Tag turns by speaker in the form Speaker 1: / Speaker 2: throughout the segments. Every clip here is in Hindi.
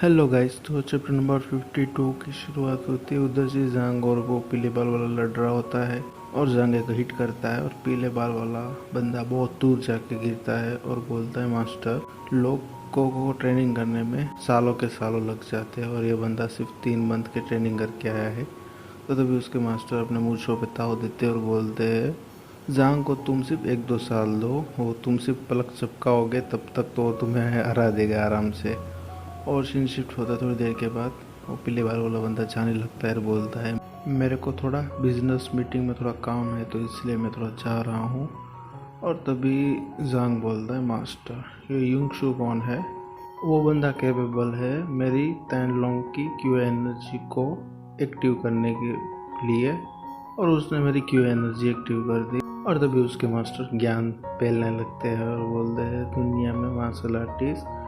Speaker 1: Hello guys. तो चैप्टर नंबर 52 की शुरुआत होती है। उधर से जांग और वो पीले बाल वाला लड़ रहा होता है और जांग एक हिट करता है और पीले बाल वाला बंदा बहुत दूर जाके गिरता है और बोलता है, मास्टर, लोगों को ट्रेनिंग करने में सालों के सालों लग जाते हैं और ये बंदा सिर्फ 3 मंथ की ट्रेनिंग करके आया है। तो तभी उसके मास्टर अपने मूंछों पे ताव देते और बोलते हैं, जांग को तुम सिर्फ 1-2 साल दो, वो तुम सिर्फ पलक झपकाओगे तब तक तो वो तुम्हें हरा देगा आराम से। और सीन शिफ्ट होता है थोड़ी देर के बाद। वो पीले बाल वाला बंदा जाने लगता है और बोलता है, मेरे को थोड़ा बिजनेस मीटिंग में थोड़ा काम है तो इसलिए मैं थोड़ा जा रहा हूँ। और तभी जांग बोलता है, मास्टर, ये युंगशु कौन है? वो बंदा कैपेबल है मेरी तैनलोंग की क्यू एनर्जी को एक्टिव करने के लिए, और उसने मेरी क्यू एनर्जी एक्टिव कर दी। और तभी उसके मास्टर ज्ञान फैलने लगते हैं और बोलते हैं, दुनिया में मार्शल आर्टिस्ट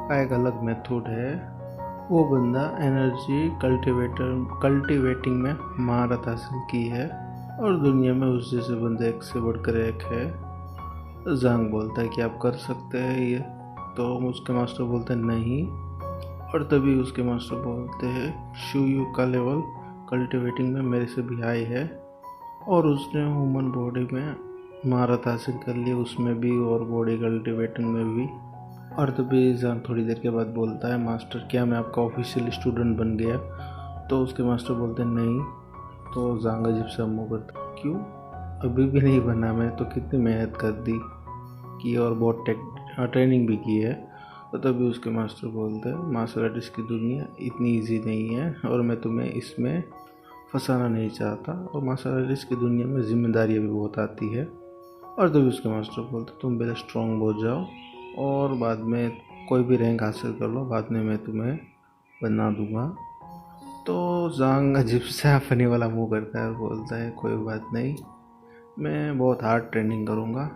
Speaker 1: का एक अलग मेथड है। वो बंदा एनर्जी कल्टिवेटिंग में महारत हासिल की है और दुनिया में उस जैसे बंदे एक से बढ़कर एक है। जांग बोलता है कि आप कर सकते हैं ये? तो उसके मास्टर बोलते हैं नहीं। और तभी उसके मास्टर बोलते हैं, शुयू का लेवल कल्टिवेटिंग में मेरे से भी हाई है और उसने ह्यूमन बॉडी में महारत हासिल कर ली, उसमें भी और बॉडी कल्टिवेटिंग में भी। और तभी जांग थोड़ी देर के बाद बोलता है, मास्टर, क्या मैं आपका ऑफिशियल स्टूडेंट बन गया? तो उसके मास्टर बोलते हैं नहीं। तो जांग अजीब सा मुँह करता है, क्यों? अभी भी नहीं बना, मैंने तो कितनी मेहनत कर दी की और बहुत ट्रेनिंग भी की है। तो तभी उसके मास्टर बोलते हैं, मार्शल आर्टिस्ट की दुनिया इतनी ईजी नहीं है और मैं तुम्हें इसमें फंसाना नहीं चाहता, और मार्शल आर्टिस्ट की दुनिया में जिम्मेदारियाँ भी बहुत आती है। और तभी उसके मास्टर बोलते, तुम पहले स्ट्रॉन्ग हो जाओ और बाद में कोई भी रैंक हासिल कर लो, बाद में मैं तुम्हें बना दूंगा। तो जांग अजीब सा फनी वाला मुंह करता है और बोलता है, कोई बात नहीं, मैं बहुत हार्ड ट्रेनिंग करूंगा।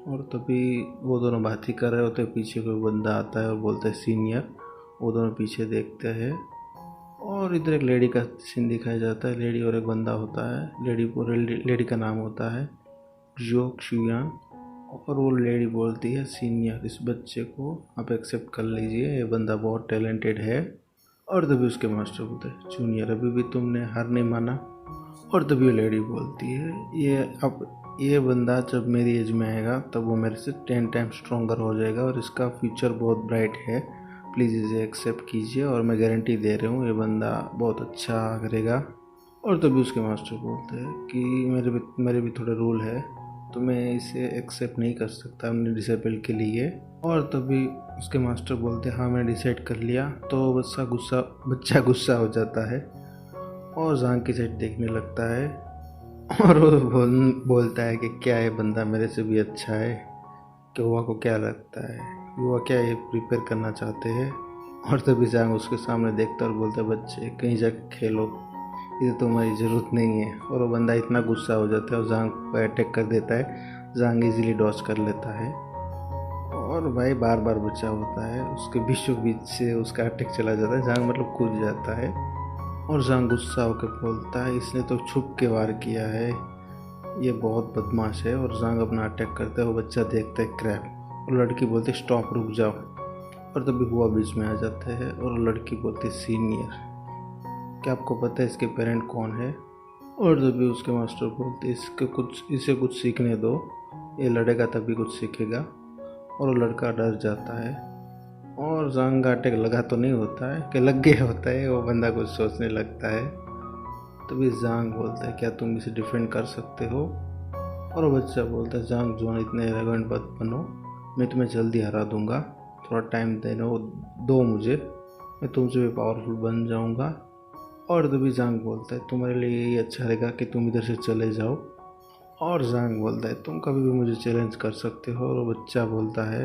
Speaker 1: और तभी वो दोनों बात ही कर रहे होते हैं, पीछे कोई बंदा आता है और बोलता है, सीनियर। वो दोनों पीछे देखते हैं और इधर एक लेडी का सीन दिखाया जाता है। लेडी और एक बंदा होता है। लेडी का नाम होता है जोक शुयान। और वो लेडी बोलती है, सीनियर, इस बच्चे को आप एक्सेप्ट कर लीजिए, ये बंदा बहुत टैलेंटेड है। और तभी उसके मास्टर बोलते हैं, जूनियर, अभी भी तुमने हार नहीं माना? और तभी वो लेडी बोलती है, ये बंदा जब मेरी एज में आएगा तब वो मेरे से 10 टाइम स्ट्रॉन्गर हो जाएगा और इसका फ्यूचर बहुत ब्राइट है, प्लीज़ इसे एक्सेप्ट कीजिए और मैं गारंटी दे रहा हूँ ये बंदा बहुत अच्छा करेगा। और तभी उसके मास्टर बोलते हैं कि मेरे भी थोड़े रूल है, तो मैं इसे एक्सेप्ट नहीं कर सकता अपने डिसेबल के लिए। और तभी उसके मास्टर बोलते हैं, हाँ मैंने डिसाइड कर लिया। तो बच्चा गुस्सा हो जाता है और जांग की साइड देखने लगता है और वो बोलता है कि क्या ये बंदा मेरे से भी अच्छा है? कि युवा को क्या लगता है, युवा क्या ये प्रिपेयर करना चाहते हैं? और तभी जांग उसके सामने देखता है और बोलता है, बच्चे कहीं जाके खेलो, इसे तुम्हारी ज़रूरत नहीं है। और वो बंदा इतना गुस्सा हो जाता है और जांग पर अटैक कर देता है। जांग इजीली डॉज कर लेता है और भाई बार बार बचा होता है, उसके बीचों बीच से उसका अटैक चला जाता है। जांग मतलब कूद जाता है और जांग गुस्सा होकर बोलता है, इसने तो छुप के वार किया है, ये बहुत बदमाश है। और जांग अपना अटैक करता है। वो बच्चा देखता है क्रैप, और लड़की बोलती है, स्टॉप, रुक जाओ। और तभी हुआ बीच में आ जाता है और लड़की बोलती है, सीनियर, क्या आपको पता है इसके पेरेंट कौन है? और तभी उसके मास्टर बोलते, इसे कुछ सीखने दो, ये लड़ेगा तभी कुछ सीखेगा। और वो लड़का डर जाता है और जांग का अटैक लगा तो नहीं होता है कि लग गया होता है, वो बंदा कुछ सोचने लगता है। तभी जांग बोलता है, क्या तुम इसे डिफेंड कर सकते हो? और वो बच्चा बोलता है, जांग जोन, इतने एरोगेंट मत बनो, मैं तुम्हें जल्दी हरा दूंगा, थोड़ा टाइम दो मुझे, मैं तुमसे भी पावरफुल बन जाऊंगा। और तभी जांग बोलता है, तुम्हारे लिए यही अच्छा रहेगा कि तुम इधर से चले जाओ। और जांग बोलता है, तुम कभी भी मुझे चैलेंज कर सकते हो। और वो बच्चा बोलता है,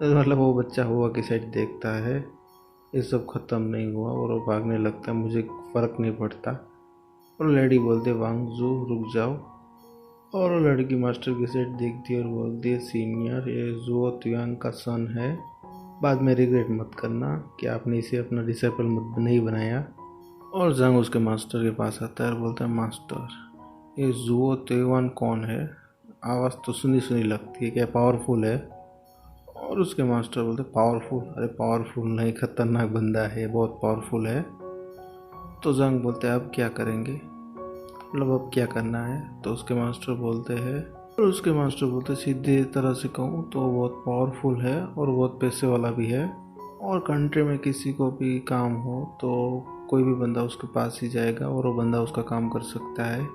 Speaker 1: मतलब वो बच्चा हुआ की साइड देखता है, ये सब ख़त्म नहीं हुआ, और वो भागने लगता है, मुझे फ़र्क नहीं पड़ता। और लेडी बोलते, वांगजू, रुक जाओ। और वो लड़की मास्टर की साइड देखती है और बोलती है, सीनियर, ये जुओ त्युआंग का सन है, बाद में रिग्रेट मत करना कि आपने इसे अपना डिसेबल नहीं बनाया। और जांग उसके मास्टर के पास आता है और बोलता है, मास्टर, ये जुओ त्युआंग कौन है? आवाज़ तो सुनी सुनी लगती है, क्या पावरफुल है? और उसके मास्टर बोलते पावरफुल, अरे पावरफुल नहीं, खतरनाक बंदा है, बहुत पावरफुल है। तो जंग बोलते अब क्या करेंगे, मतलब अब क्या करना है। तो उसके मास्टर बोलते हैं, और उसके मास्टर बोलते सीधे तरह से कहूँ तो बहुत पावरफुल है और बहुत पैसे वाला भी है, और कंट्री में किसी को भी काम हो तो कोई भी बंदा उसके पास ही जाएगा और वो बंदा उसका काम कर सकता है।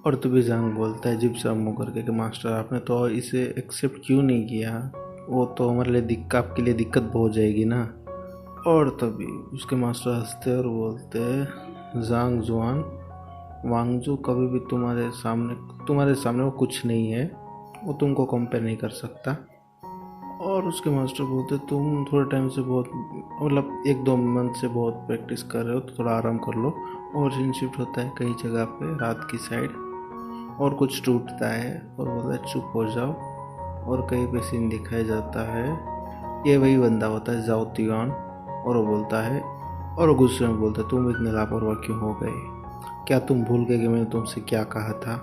Speaker 1: और तभी जंग बोलता है जिप सा मुँह करके कि मास्टर आपने तो इसे एक्सेप्ट क्यों नहीं किया, वो तो हमारे लिए आपके लिए दिक्कत हो जाएगी ना। और तभी उसके मास्टर हंसते और बोलते जांग जुआन वांगजू कभी भी तुम्हारे सामने वो कुछ नहीं है, वो तुमको कंपेयर नहीं कर सकता। और उसके मास्टर बोलते तुम थोड़े टाइम से बहुत, मतलब 1-2 मंथ से बहुत प्रैक्टिस कर रहे हो तो थोड़ा आराम कर लो। और सीन शिफ्ट होता है कई जगह पे रात की साइड, और कुछ टूटता है और बोलता है चुप हो जाओ। और कहीं पे सीन दिखाया जाता है, ये वही बंदा होता है जाओ तियान, और वो बोलता है, और वो गुस्से में बोलता है तुम इतने लापरवाह क्यों हो गए, क्या तुम भूल गए कि मैंने तुमसे क्या कहा था।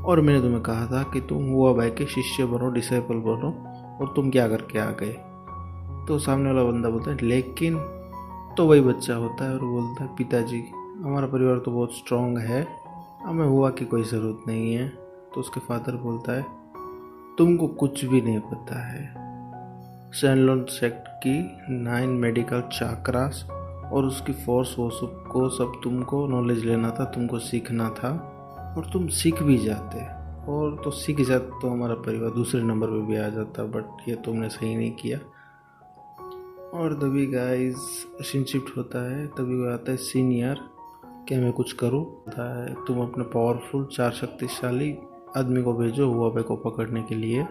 Speaker 1: और मैंने तुम्हें कहा था कि तुम हुआ भाई के शिष्य बनो, डिसाइपल बनो, और तुम क्या करके आ गए। तो सामने वाला बंदा बोलता है लेकिन, तो वही बच्चा होता है और बोलता है पिताजी हमारा परिवार तो बहुत स्ट्रांग है, हमें हुआ की कोई ज़रूरत नहीं है। तो उसके फादर बोलता है तुमको कुछ भी नहीं पता है, सैनलोन सेक्ट की 9 मेडिकल चाक्रास और उसकी फोर्स वो सबको सब तुमको नॉलेज लेना था, तुमको सीखना था, और तुम सीख भी जाते, और तो सीख जाते तो हमारा परिवार दूसरे नंबर पे भी आ जाता, बट ये तुमने सही नहीं किया। और तभी गाइस सीन शिफ्ट होता है, तभी वो आता है सीनियर, क्या मैं कुछ करूँ, होता है तुम अपने पावरफुल 4 शक्तिशाली आदमी को भेजो हुआ भाई को पकड़ने के लिए,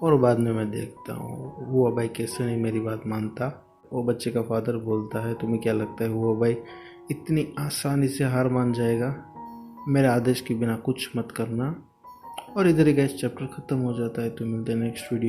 Speaker 1: और बाद में मैं देखता हूँ हुआ भाई कैसे नहीं मेरी बात मानता। वो बच्चे का फादर बोलता है तुम्हें क्या लगता है हुआ भाई इतनी आसानी से हार मान जाएगा, मेरे आदेश के बिना कुछ मत करना। और इधर ही गाइस चैप्टर ख़त्म हो जाता है। तो मिलते हैं नेक्स्ट वीडियो।